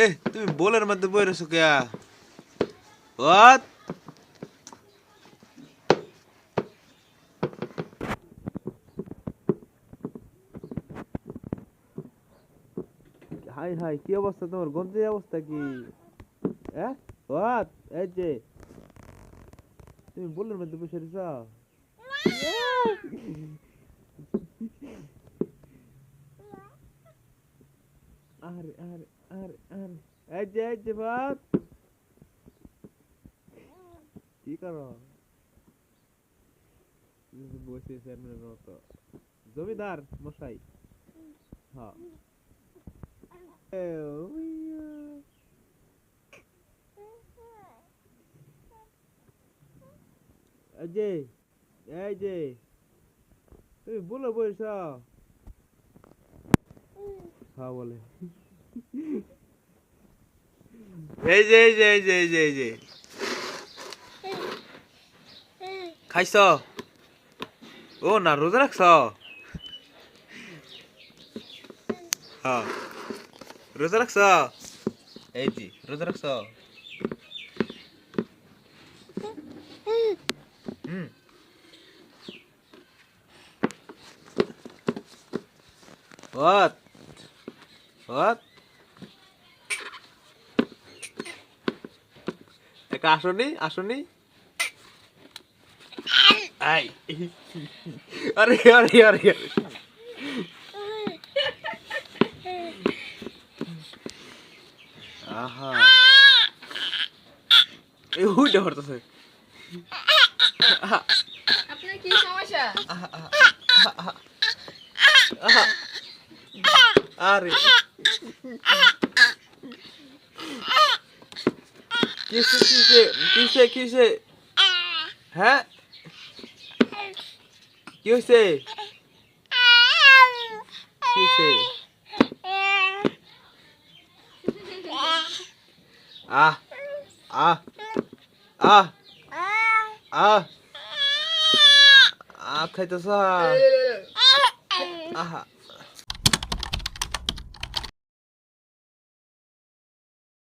এ তুমি বোলের মধ্যে বই রয়েছো কে? What? হাই হাই, কি অবস্থা তোমার? গঞ্জের অবস্থা কি? হ্যাঁ হোয়াট? এই যে তুমি বোলের মধ্যে বসে রয়েছ? আরে আরে আরে আরে, এই যে ভাত কি করো? বসে চেয়ারম্যানের মতো। জমিদার মশাই। হ্যাঁ। এ, উইয়া। এই যে তুমি বলে বইছ? হ্যাঁ বলে। এই যে খাইছ? ও না, রোজা রাখছ? হ্যাঁ, রোজা রাখছ? এই জি, রোজা রাখছ? হুম। What? What? একা আসনি? আই। আরে। আহা। এই হুইটা হরতাছে। আপনার কি সমস্যা? আহা, আরে কিসে? হ্যাঁ, কি হয়েছে? কি হয়েছে? আহ আহ আহ আহ খাইতেছ? আহা